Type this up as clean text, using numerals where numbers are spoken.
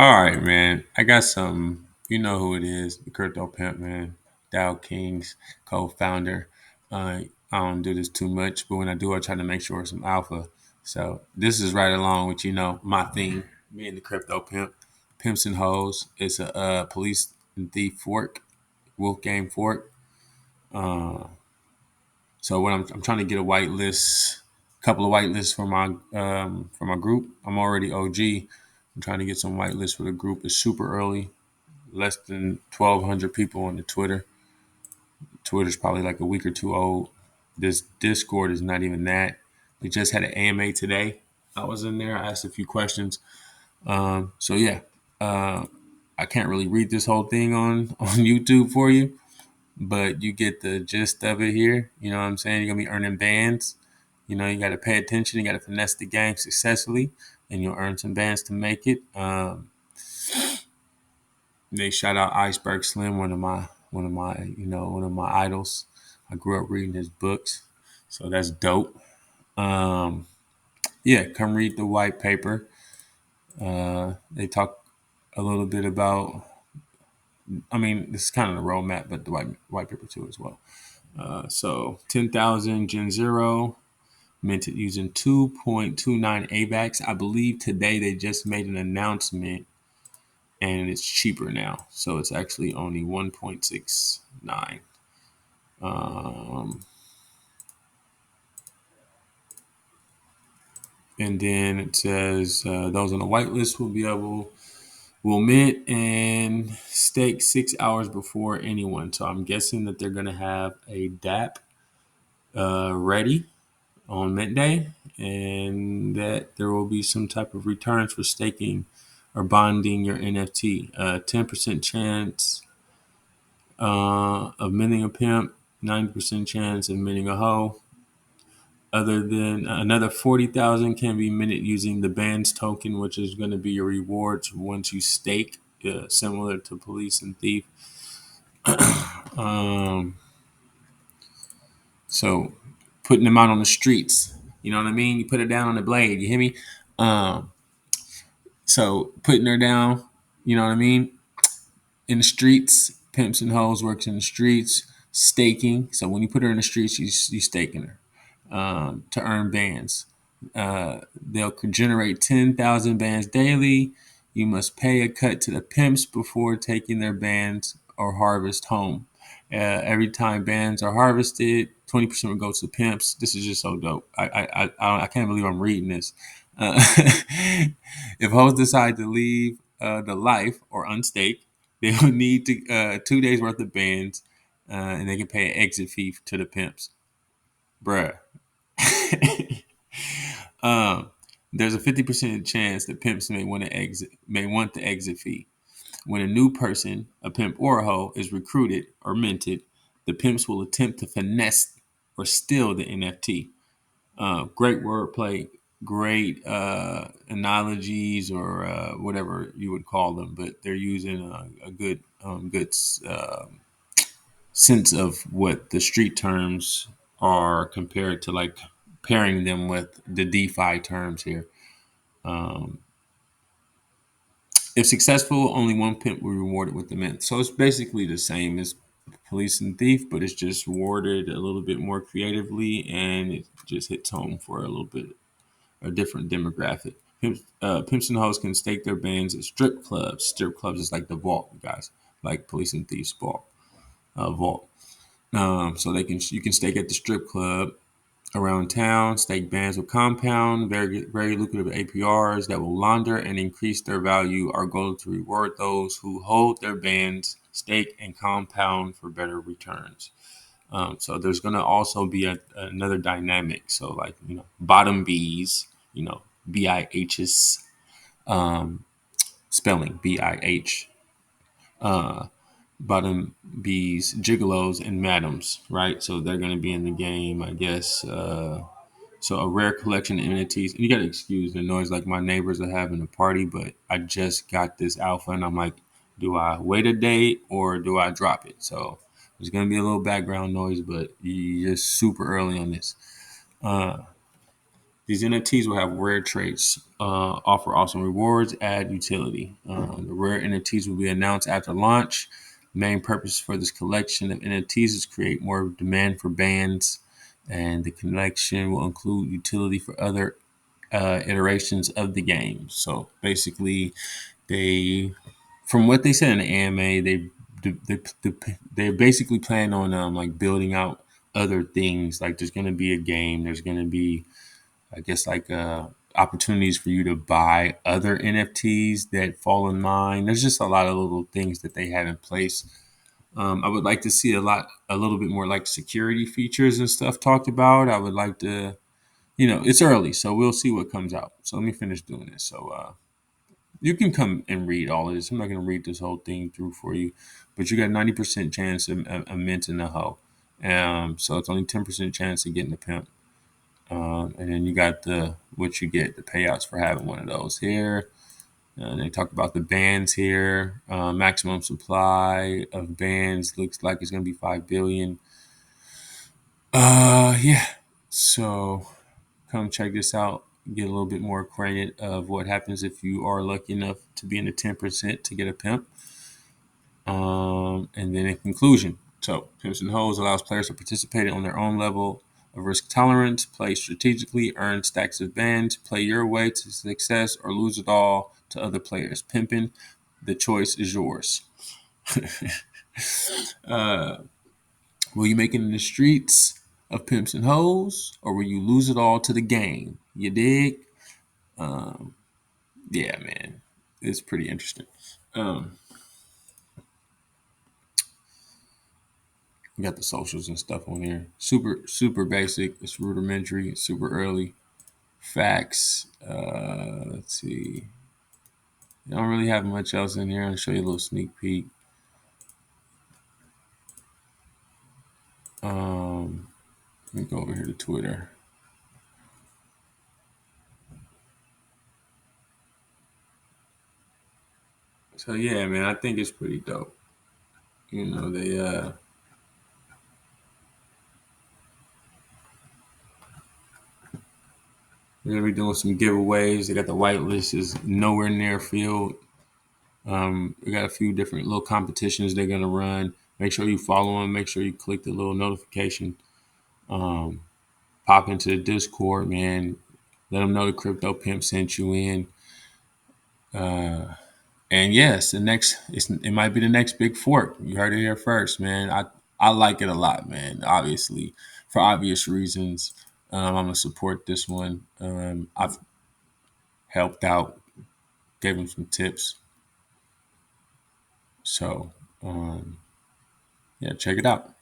All right, man. I got some. You know who it is? The Crypto Pimp, man. Dow King's co-founder. I don't do this too much, but when I do, I try to make sure it's some alpha. So this is right along with my theme. Me and the Crypto Pimp, Pimps and Hoes. It's a police and thief fork, wolf game fork. Uh, so when I'm trying to get a white list, couple of white lists for my group. I'm already OG. I'm trying to get some white lists for the group. It's super early, less than 1,200 people on the Twitter. Twitter's probably like a week or two old. This Discord is not even that. We just had an AMA today. I was in there. I asked a few questions. So yeah, uh, I can't really read this whole thing on YouTube for you, but you get the gist of it here. You know what I'm saying? You're gonna be earning bands. You got to pay attention. You got to finesse the game successfully, and you'll earn some bands to make it. They shout out Iceberg Slim, one of my idols. I grew up reading his books, so that's dope. Um, yeah, come read the white paper. They talk a little bit about. I mean, this is kind of the roadmap, but the white paper too as well. So 10,000 Gen Zero minted using 2.29 Avax. I believe today they just made an announcement and it's cheaper now. So it's actually only 1.69. Um, and then it says those on the whitelist will mint and stake 6 hours before anyone. So I'm guessing that they're gonna have a DApp ready on mint day, and that there will be some type of returns for staking or bonding your NFT. 10% chance of minting a pimp, 90% chance of minting a hoe. Other than another 40,000 can be minted using the BANDS token, which is going to be your rewards once you stake, similar to police and thief. um, so putting them out on the streets, you know what I mean? You put it down on the blade. You hear me? Um, so putting her down, you know what I mean? In the streets, pimps and hoes works in the streets. Staking. So when you put her in the streets, you staking her to earn bands. They'll generate 10,000 bands daily. You must pay a cut to the pimps before taking their bands or harvest home. Every time bands are harvested, 20% will go to the pimps. This is just so dope. I can't believe I'm reading this. Uh, if hoes decide to leave the life or unstake, they will need to 2 days worth of bands, and they can pay an exit fee to the pimps, bruh. um, there's a 50% chance that pimps may want the exit fee. When a new person, a pimp or a hoe, is recruited or minted, the pimps will attempt to finesse or steal the NFT. Great wordplay, great analogies or whatever you would call them, but they're using a good sense of what the street terms are compared to like pairing them with the DeFi terms here. Um, if successful, only one pimp will be rewarded with the mint. So it's basically the same as police and thief, but it's just worded a little bit more creatively, and it just hits home for a little bit a different demographic. Pimps and hoes can stake their bands at strip clubs. Strip clubs is like the vault, guys, like police and thieves vault. So you can stake at the strip club around town, stake bands with compound, very lucrative APRs that will launder and increase their value. Our goal is to reward those who hold their bands, stake, and compound for better returns. So there's going to also be another dynamic. So like, bottom Bs, BIHs, um, spelling BIH, uh, bottom Bs, gigolos, and madams, right? So they're going to be in the game, I guess. So a rare collection of entities. And you got to excuse the noise. Like my neighbors are having a party, but I just got this alpha and I'm like, do I wait a day or do I drop it? So there's going to be a little background noise, but you're just super early on this. Uh, These NFTs will have rare traits, offer awesome rewards, add utility. The rare NFTs will be announced after launch. Main purpose for this collection of NFTs is create more demand for bands, and the collection will include utility for other iterations of the game. So basically, they, from what they said in the AMA, they basically plan on like building out other things. Like there's going to be a game. There's going to be, I guess, like opportunities for you to buy other NFTs that fall in line. There's just a lot of little things that they have in place. I would like to see a little bit more like security features and stuff talked about. I would like to, it's early, so we'll see what comes out. So let me finish doing this. So you can come and read all of this. I'm not going to read this whole thing through for you, but you got 90% chance of minting the hoe. So it's only 10% chance of getting a pimp. And then you got what you get, the payouts for having one of those here. They talk about the bands here. Maximum supply of bands looks like it's going to be 5 billion. Yeah. So come check this out. Get a little bit more credit of what happens if you are lucky enough to be in the 10% to get a pimp. And then in conclusion, so Pimps and Hoes allows players to participate on their own level of risk tolerance, play strategically, earn stacks of bands, play your way to success, or lose it all to other players. Pimping, the choice is yours. Will you make it in the streets of Pimps and Hoes, or will you lose it all to the game? You dig? Yeah, man, it's pretty interesting. We got the socials and stuff on here. Super basic. It's rudimentary. It's super early. Facts. Let's see. I don't really have much else in here. I'll show you a little sneak peek. Let me go over here to Twitter. So yeah, man, I think it's pretty dope. They're gonna be doing some giveaways. They got the whitelist is nowhere near filled. We got a few different little competitions they're gonna run. Make sure you follow them. Make sure you click the little notification. Pop into the Discord, man. Let them know the Crypto Pimp sent you in. And yes, it might be the next big fork. You heard it here first, man. I like it a lot, man. Obviously, for obvious reasons, I'm gonna support this one. I've helped out, gave him some tips. So, yeah, check it out.